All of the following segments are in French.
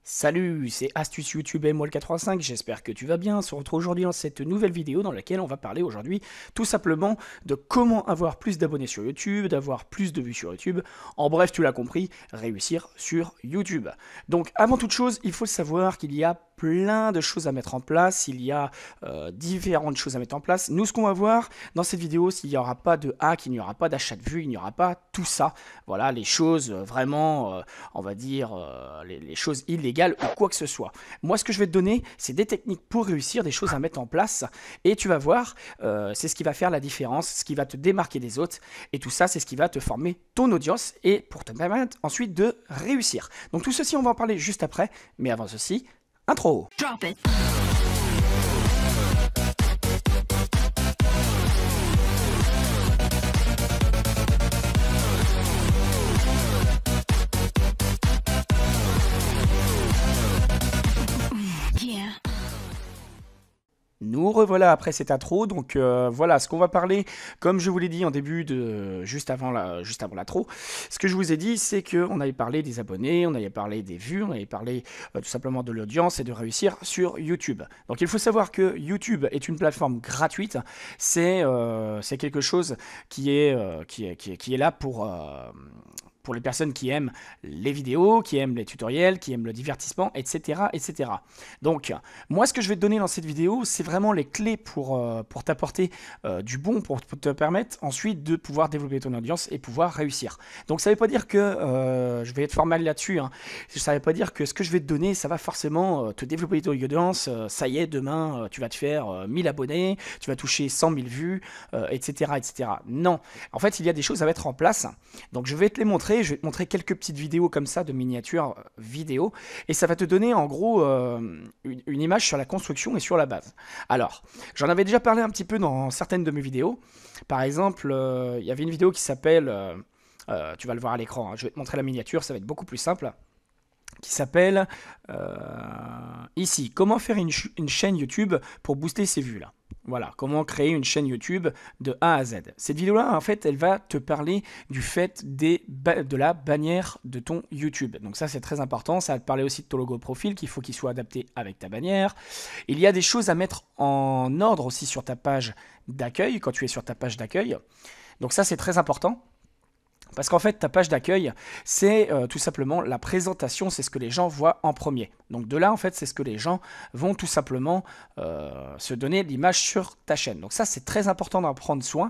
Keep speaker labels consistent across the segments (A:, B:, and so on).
A: Salut, c'est Astuce YouTube MWall85, j'espère que tu vas bien. On se retrouve aujourd'hui dans cette nouvelle vidéo dans laquelle on va parler aujourd'hui tout simplement de comment avoir plus d'abonnés sur YouTube, d'avoir plus de vues sur YouTube. En bref, tu l'as compris, réussir sur YouTube. Donc avant toute chose, il faut savoir qu'il y a plein de choses à mettre en place, il y a différentes choses à mettre en place. Nous, ce qu'on va voir dans cette vidéo, s'il n'y aura pas de hack, il n'y aura pas d'achat de vues, il n'y aura pas tout ça. Voilà, les choses vraiment, on va dire, les choses illégales ou quoi que ce soit. Moi, ce que je vais te donner, c'est des techniques pour réussir, des choses à mettre en place. Et tu vas voir, c'est ce qui va faire la différence, ce qui va te démarquer des autres. Et tout ça, c'est ce qui va te former ton audience et pour te permettre ensuite de réussir. Donc tout ceci, on va en parler juste après. Mais avant ceci, intro.
B: Drop it. Yeah.
A: Nous revoilà après cette intro, donc voilà ce qu'on va parler, comme je vous l'ai dit en début de juste avant l'intro, ce que je vous ai dit c'est qu'on avait parlé des abonnés, on avait parlé des vues, on avait parlé tout simplement de l'audience et de réussir sur YouTube. Donc il faut savoir que YouTube est une plateforme gratuite, c'est quelque chose qui est là pour les personnes qui aiment les vidéos, qui aiment les tutoriels, qui aiment le divertissement, etc., etc. Donc, moi, ce que je vais te donner dans cette vidéo, c'est vraiment les clés pour t'apporter du bon, pour te permettre ensuite de pouvoir développer ton audience et pouvoir réussir. Donc, ça ne veut pas dire que je vais être formel là-dessus, hein. Ça ne veut pas dire que ce que je vais te donner, ça va forcément te développer ton audience. Ça y est, demain, tu vas te faire 1000 abonnés, tu vas toucher 100 000 vues, etc., etc. Non. En fait, il y a des choses à mettre en place. Donc, je vais te les montrer. Je vais te montrer quelques petites vidéos comme ça de miniatures vidéo et ça va te donner en gros une image sur la construction et sur la base. Alors, j'en avais déjà parlé un petit peu dans certaines de mes vidéos. Par exemple, il y avait une vidéo qui s'appelle, tu vas le voir à l'écran, hein, je vais te montrer la miniature, ça va être beaucoup plus simple, qui s'appelle ici, comment faire une chaîne YouTube pour booster ses vues là. Voilà, comment créer une chaîne YouTube de A à Z. Cette vidéo-là, en fait, elle va te parler du fait de la bannière de ton YouTube. Donc ça, c'est très important. Ça va te parler aussi de ton logo profil, qu'il faut qu'il soit adapté avec ta bannière. Il y a des choses à mettre en ordre aussi sur ta page d'accueil, quand tu es sur ta page d'accueil. Donc ça, c'est très important. Parce qu'en fait, ta page d'accueil, c'est tout simplement la présentation, c'est ce que les gens voient en premier. Donc de là, en fait, c'est ce que les gens vont tout simplement se donner l'image sur ta chaîne. Donc ça, c'est très important d'en prendre soin.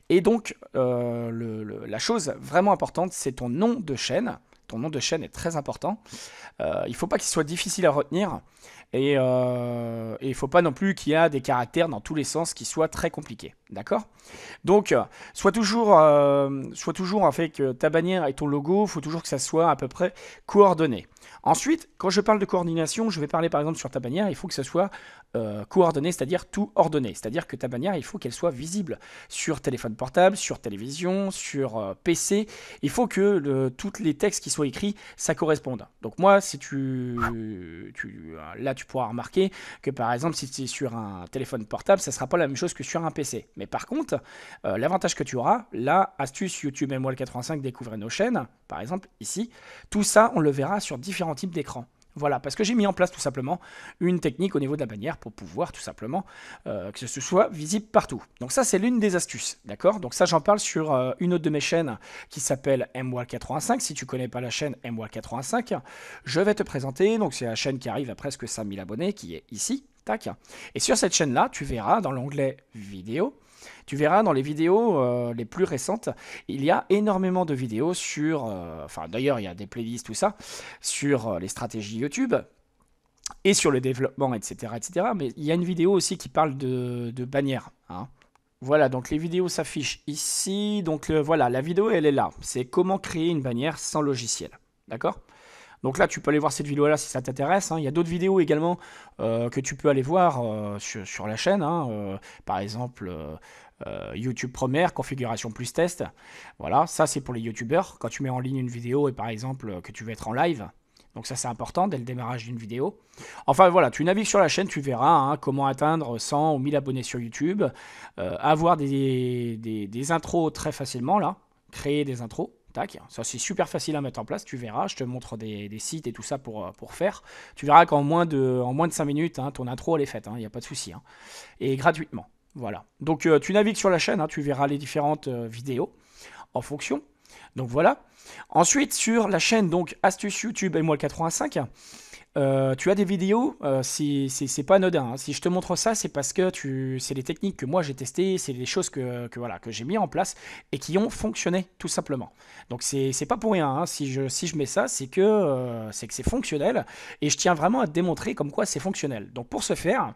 A: Et donc, la chose vraiment importante, c'est ton nom de chaîne. Ton nom de chaîne est très important. Il ne faut pas qu'il soit difficile à retenir. Et il ne faut pas non plus qu'il y ait des caractères dans tous les sens qui soient très compliqués. D'accord? Donc, sois toujours avec ta bannière et ton logo, il faut toujours que ça soit à peu près coordonné. Ensuite, quand je parle de coordination, je vais parler par exemple sur ta bannière, il faut que ça soit coordonné, c'est-à-dire tout ordonné. C'est-à-dire que ta bannière, il faut qu'elle soit visible sur téléphone portable, sur télévision, sur PC. Il faut que tous les textes qui soient écrits, ça corresponde. Donc moi, si là, tu pourras remarquer que par exemple, si tu es sur un téléphone portable, ça ne sera pas la même chose que sur un PC. Mais par contre, l'avantage que tu auras, là, astuce YouTube MWall85, découvrez nos chaînes, par exemple, ici, tout ça, on le verra sur différents types d'écrans. Voilà, parce que j'ai mis en place tout simplement une technique au niveau de la bannière pour pouvoir tout simplement que ce soit visible partout. Donc ça, c'est l'une des astuces, d'accord? Donc ça, j'en parle sur une autre de mes chaînes qui s'appelle MWall85. Si tu ne connais pas la chaîne MWall85, je vais te présenter. Donc c'est la chaîne qui arrive à presque 5000 abonnés, qui est ici. Tac. Et sur cette chaîne-là, tu verras dans l'onglet vidéo, tu verras dans les vidéos les plus récentes, il y a énormément de vidéos sur, enfin d'ailleurs il y a des playlists, tout ça, sur les stratégies YouTube et sur le développement, etc., etc. Mais il y a une vidéo aussi qui parle de bannières, hein. Voilà, donc les vidéos s'affichent ici. Donc voilà, la vidéo elle est là. C'est comment créer une bannière sans logiciel, d'accord? Donc là, tu peux aller voir cette vidéo-là si ça t'intéresse, hein. Il y a d'autres vidéos également que tu peux aller voir sur la chaîne, hein. Par exemple, YouTube Première, configuration plus test. Voilà, ça c'est pour les YouTubeurs. Quand tu mets en ligne une vidéo et par exemple que tu veux être en live, donc ça c'est important dès le démarrage d'une vidéo. Enfin voilà, tu navigues sur la chaîne, tu verras hein, comment atteindre 100 ou 1000 abonnés sur YouTube, avoir des intros très facilement là, créer des intros. Tac, ça c'est super facile à mettre en place, tu verras, je te montre des sites et tout ça pour faire. Tu verras qu'en moins de 5 minutes, hein, ton intro elle est faite, il n'y a pas de souci. Hein. Et gratuitement, voilà. Donc tu navigues sur la chaîne, hein, tu verras les différentes vidéos en fonction. Donc voilà. Ensuite, sur la chaîne donc Astuce YouTube et moi le 85, tu as des vidéos, c'est pas anodin. Hein. Si je te montre ça, c'est parce que c'est des techniques que moi j'ai testées, c'est des choses voilà, que j'ai mis en place et qui ont fonctionné tout simplement. Donc c'est pas pour rien. Hein. Si je mets ça, c'est que c'est fonctionnel et je tiens vraiment à te démontrer comme quoi c'est fonctionnel. Donc pour ce faire,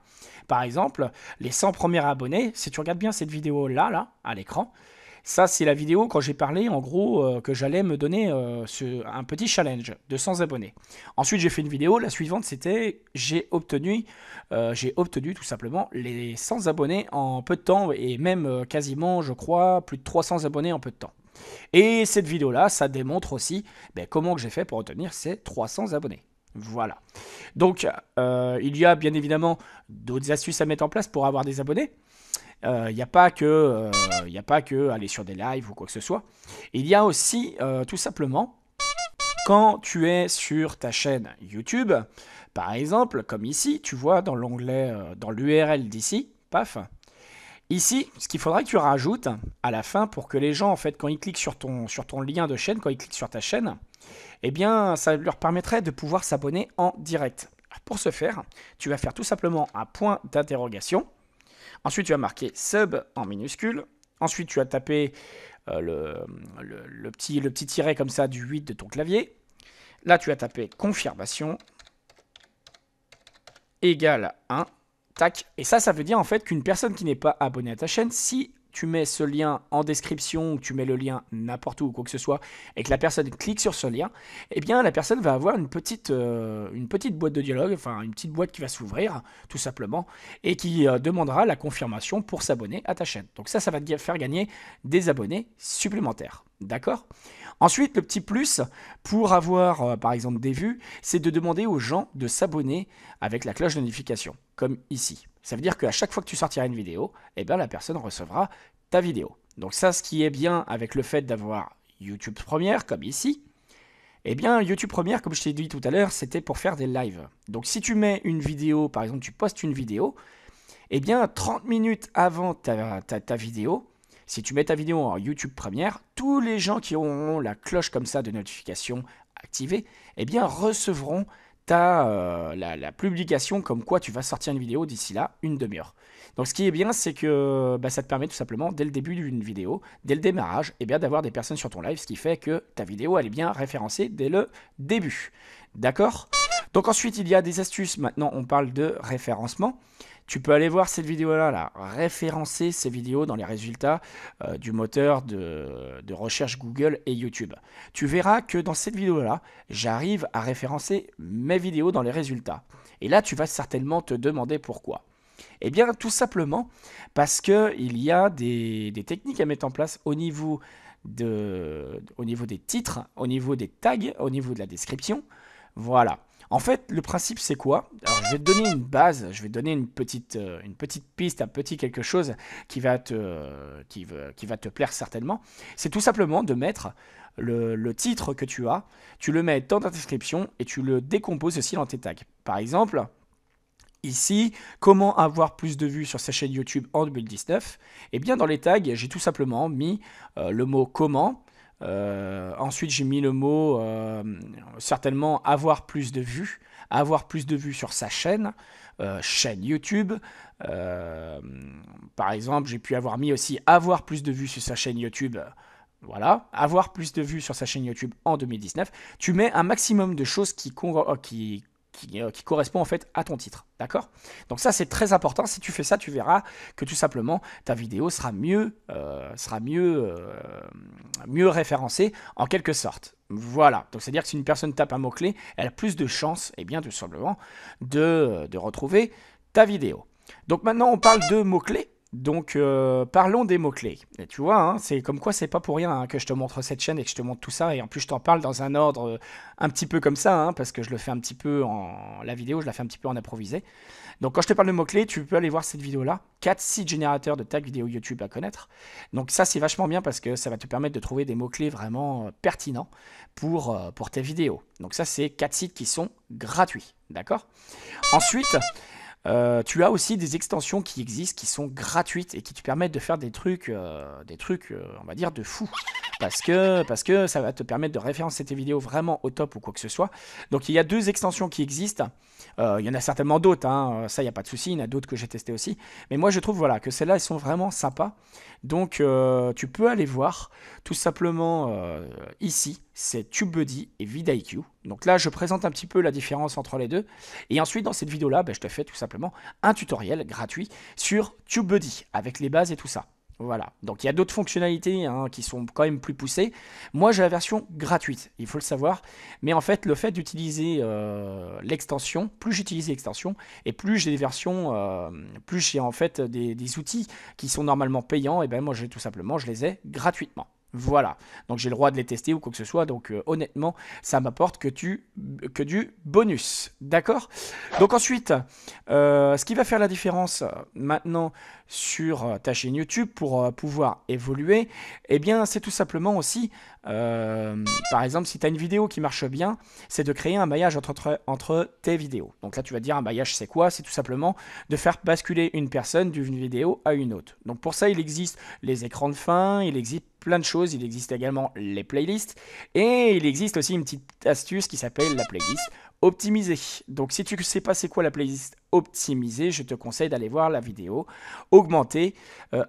A: par exemple, les 100 premiers abonnés, si tu regardes bien cette vidéo là à l'écran, ça, c'est la vidéo quand j'ai parlé, en gros, que j'allais me donner un petit challenge de 100 abonnés. Ensuite, j'ai fait une vidéo. La suivante, c'était j'ai obtenu tout simplement les 100 abonnés en peu de temps et même quasiment, je crois, plus de 300 abonnés en peu de temps. Et cette vidéo-là, ça démontre aussi comment que j'ai fait pour obtenir ces 300 abonnés. Voilà. Donc, il y a bien évidemment d'autres astuces à mettre en place pour avoir des abonnés. Il n'y a pas que aller sur des lives ou quoi que ce soit. Il y a aussi tout simplement quand tu es sur ta chaîne YouTube, par exemple, comme ici, tu vois dans l'onglet, dans l'URL d'ici, paf. Ici, ce qu'il faudra que tu rajoutes à la fin pour que les gens, en fait, quand ils cliquent sur ton lien de chaîne, quand ils cliquent sur ta chaîne, eh bien, ça leur permettrait de pouvoir s'abonner en direct. Pour ce faire, tu vas faire tout simplement un point d'interrogation. Ensuite, tu vas marquer sub en minuscule. Ensuite, tu vas taper le petit tiret comme ça du 8 de ton clavier. Là, tu vas taper confirmation égale 1. Tac. Et ça veut dire en fait qu'une personne qui n'est pas abonnée à ta chaîne, si tu mets ce lien en description, ou tu mets le lien n'importe où ou quoi que ce soit, et que la personne clique sur ce lien, eh bien la personne va avoir une petite boîte de dialogue, enfin une petite boîte qui va s'ouvrir, tout simplement, et qui demandera la confirmation pour s'abonner à ta chaîne. Donc ça va te faire gagner des abonnés supplémentaires. D'accord ? Ensuite, le petit plus pour avoir, par exemple, des vues, c'est de demander aux gens de s'abonner avec la cloche de notification, comme ici. Ça veut dire qu'à chaque fois que tu sortiras une vidéo, eh bien, la personne recevra ta vidéo. Donc ça, ce qui est bien avec le fait d'avoir YouTube Première, comme ici, eh bien, YouTube Première, comme je t'ai dit tout à l'heure, c'était pour faire des lives. Donc si tu mets une vidéo, par exemple, tu postes une vidéo, eh bien, 30 minutes avant ta vidéo, si tu mets ta vidéo en YouTube Première, tous les gens qui auront la cloche comme ça de notification activée, eh bien, recevront la publication comme quoi tu vas sortir une vidéo d'ici là, une demi-heure. Donc ce qui est bien, c'est que ça te permet tout simplement, dès le début d'une vidéo, dès le démarrage, eh bien, d'avoir des personnes sur ton live, ce qui fait que ta vidéo elle est bien référencée dès le début. D'accord ? Donc ensuite, il y a des astuces. Maintenant, on parle de référencement. Tu peux aller voir cette vidéo-là, là, référencer ces vidéos dans les résultats du moteur de recherche Google et YouTube. Tu verras que dans cette vidéo-là, j'arrive à référencer mes vidéos dans les résultats. Et là, tu vas certainement te demander pourquoi. Eh bien, tout simplement parce qu'il y a des techniques à mettre en place au niveau des titres, au niveau des tags, au niveau de la description. Voilà. En fait, le principe, c'est quoi? Alors, je vais te donner une base, je vais te donner une petite piste, un petit quelque chose qui va te plaire certainement. C'est tout simplement de mettre le titre que tu as, tu le mets dans ta description et tu le décomposes aussi dans tes tags. Par exemple, ici, comment avoir plus de vues sur sa chaîne YouTube en 2019? Eh bien, dans les tags, j'ai tout simplement mis le mot comment. Ensuite, j'ai mis le mot certainement avoir plus de vues sur sa chaîne YouTube. Par exemple, j'ai pu avoir mis aussi avoir plus de vues sur sa chaîne YouTube. Voilà, avoir plus de vues sur sa chaîne YouTube en 2019. Tu mets un maximum de choses qui correspond en fait à ton titre, d'accord? Donc ça c'est très important, si tu fais ça tu verras que tout simplement ta vidéo sera mieux référencée en quelque sorte. Voilà, donc c'est à dire que si une personne tape un mot-clé, elle a plus de chances, eh bien tout simplement, de retrouver ta vidéo. Donc maintenant on parle de mots-clés. Donc, parlons des mots-clés. Et tu vois, hein, c'est comme quoi c'est pas pour rien hein, que je te montre cette chaîne et que je te montre tout ça. Et en plus, je t'en parle dans un ordre un petit peu comme ça, hein, parce que je le fais un petit peu en... La vidéo, je la fais un petit peu en improvisé. Donc, quand je te parle de mots-clés, tu peux aller voir cette vidéo-là. 4 sites générateurs de tags vidéo YouTube à connaître. Donc, ça, c'est vachement bien parce que ça va te permettre de trouver des mots-clés vraiment pertinents pour tes vidéos. Donc, ça, c'est 4 sites qui sont gratuits. D'accord? Ensuite, tu as aussi des extensions qui existent, qui sont gratuites et qui te permettent de faire des trucs, on va dire, de fou. Parce que ça va te permettre de référencer tes vidéos vraiment au top ou quoi que ce soit. Donc il y a 2 extensions qui existent. Il y en a certainement d'autres, hein, ça il n'y a pas de souci. Il y en a d'autres que j'ai testé aussi. Mais moi je trouve voilà, que celles-là, elles sont vraiment sympas. Donc tu peux aller voir tout simplement ici, c'est TubeBuddy et vidIQ. Donc là, je présente un petit peu la différence entre les deux. Et ensuite, dans cette vidéo-là, je te fais tout simplement un tutoriel gratuit sur TubeBuddy avec les bases et tout ça. Voilà, donc il y a d'autres fonctionnalités hein, qui sont quand même plus poussées. Moi j'ai la version gratuite, il faut le savoir. Mais en fait, le fait d'utiliser l'extension, plus j'utilise l'extension, et plus j'ai des versions, plus j'ai en fait des outils qui sont normalement payants, et ben moi tout simplement, je les ai gratuitement. Voilà, donc j'ai le droit de les tester ou quoi que ce soit, donc honnêtement, ça m'apporte que du bonus, d'accord? Donc ensuite, ce qui va faire la différence maintenant sur ta chaîne YouTube pour pouvoir évoluer, eh bien c'est tout simplement aussi, par exemple, si tu as une vidéo qui marche bien, c'est de créer un maillage entre tes vidéos. Donc là, tu vas dire un maillage, c'est quoi? C'est tout simplement de faire basculer une personne d'une vidéo à une autre. Donc pour ça, il existe les écrans de fin, il existe plein de choses, il existe également les playlists, et il existe aussi une petite astuce qui s'appelle la playlist optimisée. Donc si tu ne sais pas c'est quoi la playlist optimisée, je te conseille d'aller voir la vidéo augmenter,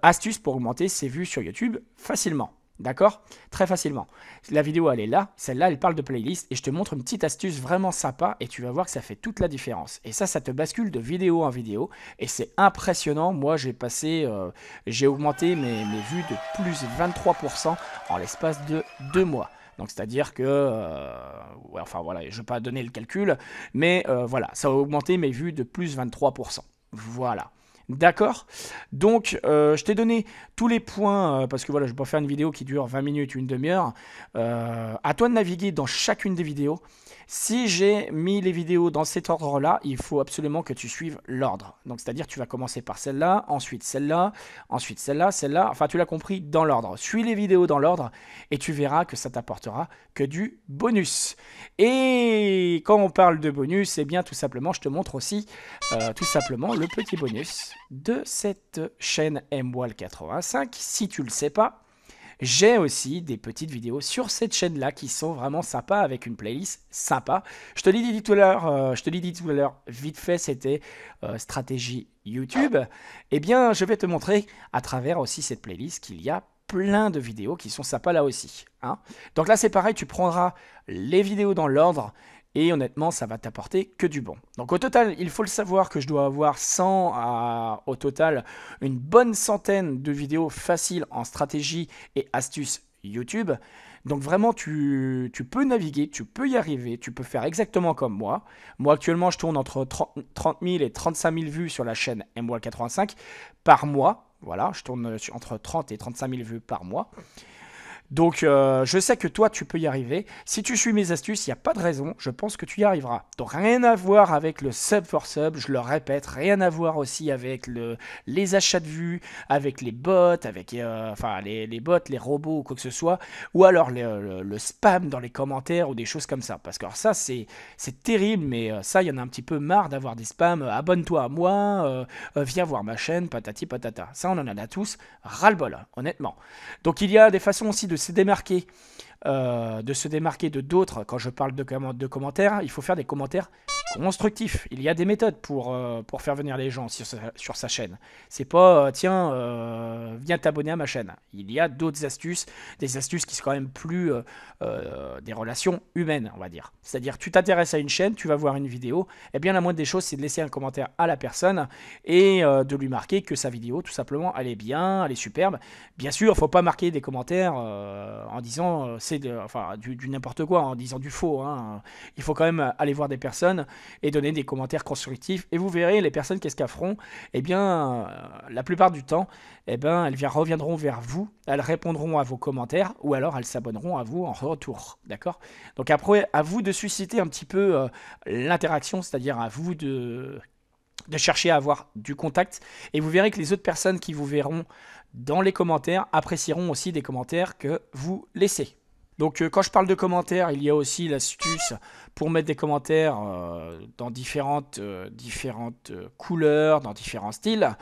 A: astuce pour augmenter ses vues sur YouTube facilement. D'accord? Très facilement. La vidéo, elle est là. Celle-là, elle parle de playlist. Et je te montre une petite astuce vraiment sympa. Et tu vas voir que ça fait toute la différence. Et ça te bascule de vidéo en vidéo. Et c'est impressionnant. Moi, j'ai augmenté mes vues de plus 23% en l'espace de 2 mois. Donc, c'est-à-dire que, ouais, enfin voilà, je ne vais pas donner le calcul. Mais voilà, ça a augmenté mes vues de plus 23%. Voilà. D'accord? Donc, je t'ai donné tous les points, parce que voilà, je vais pas faire une vidéo qui dure 20 minutes, une demi-heure. À toi de naviguer dans chacune des vidéos. Si j'ai mis les vidéos dans cet ordre-là, il faut absolument que tu suives l'ordre. Donc, c'est-à-dire tu vas commencer par celle-là, ensuite celle-là, ensuite celle-là, celle-là. Enfin, tu l'as compris, dans l'ordre. Suis les vidéos dans l'ordre et tu verras que ça t'apportera que du bonus. Et quand on parle de bonus, eh bien, tout simplement, je te montre aussi tout simplement le petit bonus de cette chaîne MWAL85. Si tu le sais pas, j'ai aussi des petites vidéos sur cette chaîne-là qui sont vraiment sympas avec une playlist sympa. Je te l'ai dit tout à l'heure, vite fait, c'était stratégie YouTube. Eh bien, je vais te montrer à travers aussi cette playlist qu'il y a plein de vidéos qui sont sympas là aussi. Hein. Donc là, c'est pareil, tu prendras les vidéos dans l'ordre. Et honnêtement, ça va t'apporter que du bon. Donc au total, il faut le savoir que je dois avoir 100 au total une bonne centaine de vidéos faciles en stratégie et astuces YouTube. Donc vraiment, tu peux naviguer, tu peux y arriver, tu peux faire exactement comme moi. Moi actuellement, je tourne entre 30 000 et 35 000 vues sur la chaîne MWAL85 par mois. Voilà, je tourne entre 30 et 35 000 vues par mois. Donc, je sais que toi, tu peux y arriver. Si tu suis mes astuces, il n'y a pas de raison. Je pense que tu y arriveras. Donc, rien à voir avec le sub for sub. Je le répète. Rien à voir aussi avec les achats de vues, avec les bots, avec les bots, les robots ou quoi que ce soit. Ou alors le spam dans les commentaires ou des choses comme ça. Parce que alors, ça, c'est terrible. Mais ça, il y en a un petit peu marre d'avoir des spams. Abonne-toi à moi. Viens voir ma chaîne. Patati patata. Ça, on en a tous ras-le-bol, honnêtement. Donc, il y a des façons aussi de se démarquer de d'autres. Quand je parle de commentaires, il faut faire des commentaires constructif. Il y a des méthodes pour faire venir les gens sur sa chaîne. C'est pas, tiens, viens t'abonner à ma chaîne. Il y a d'autres astuces, des astuces qui sont quand même plus des relations humaines, on va dire. C'est-à-dire, tu t'intéresses à une chaîne, tu vas voir une vidéo, et bien la moindre des choses, c'est de laisser un commentaire à la personne et de lui marquer que sa vidéo, tout simplement, elle est bien, elle est superbe. Bien sûr, il ne faut pas marquer des commentaires en disant du n'importe quoi, en disant du faux. Hein. Il faut quand même aller voir des personnes et donner des commentaires constructifs. Et vous verrez, les personnes, qu'est-ce qu'elles feront? Eh bien, la plupart du temps, eh ben, elles reviendront vers vous, elles répondront à vos commentaires, ou alors elles s'abonneront à vous en retour, d'accord? Donc après, à vous de susciter un petit peu l'interaction, c'est-à-dire à vous de chercher à avoir du contact. Et vous verrez que les autres personnes qui vous verront dans les commentaires apprécieront aussi des commentaires que vous laissez. Donc quand je parle de commentaires, il y a aussi l'astuce pour mettre des commentaires dans différentes couleurs, dans différents styles.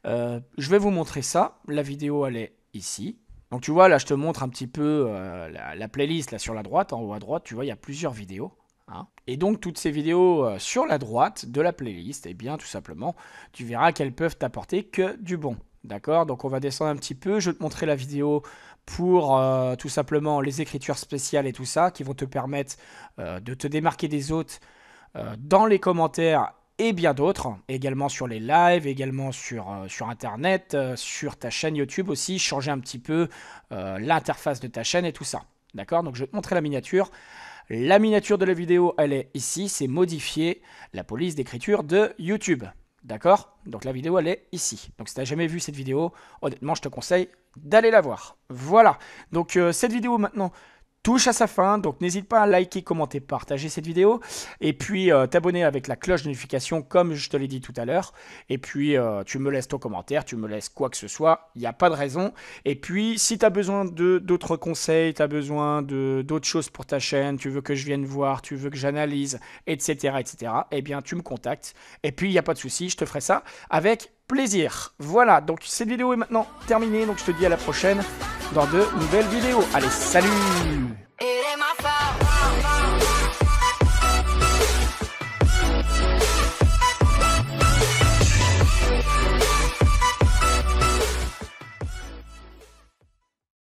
A: Je vais vous montrer ça. La vidéo, elle est ici. Donc tu vois, là, je te montre un petit peu la playlist là, sur la droite. En haut à droite, tu vois, il y a plusieurs vidéos. Et donc toutes ces vidéos sur la droite de la playlist, eh bien tout simplement, tu verras qu'elles peuvent t'apporter que du bon. D'accord? Donc on va descendre un petit peu, je vais te montrer la vidéo pour tout simplement les écritures spéciales et tout ça, qui vont te permettre de te démarquer des autres dans les commentaires et bien d'autres, également sur les lives, également sur internet, sur ta chaîne YouTube aussi, changer un petit peu l'interface de ta chaîne et tout ça. D'accord? Donc je vais te montrer la miniature. La miniature de la vidéo, elle est ici, c'est modifier la police d'écriture de YouTube. D'accord? Donc la vidéo, elle est ici. Donc si tu n'as jamais vu cette vidéo, honnêtement, je te conseille d'aller la voir. Voilà. Donc cette vidéo maintenant touche à sa fin, donc n'hésite pas à liker, commenter, partager cette vidéo, et puis t'abonner avec la cloche de notification comme je te l'ai dit tout à l'heure, et puis tu me laisses ton commentaire, tu me laisses quoi que ce soit, il n'y a pas de raison, et puis si tu as besoin d'autres conseils, tu as besoin d'autres choses pour ta chaîne, tu veux que je vienne voir, tu veux que j'analyse, etc., eh bien tu me contactes, et puis il n'y a pas de souci, je te ferai ça avec plaisir. Voilà, donc cette vidéo est maintenant terminée, donc je te dis à la prochaine dans de nouvelles vidéos. Allez, salut!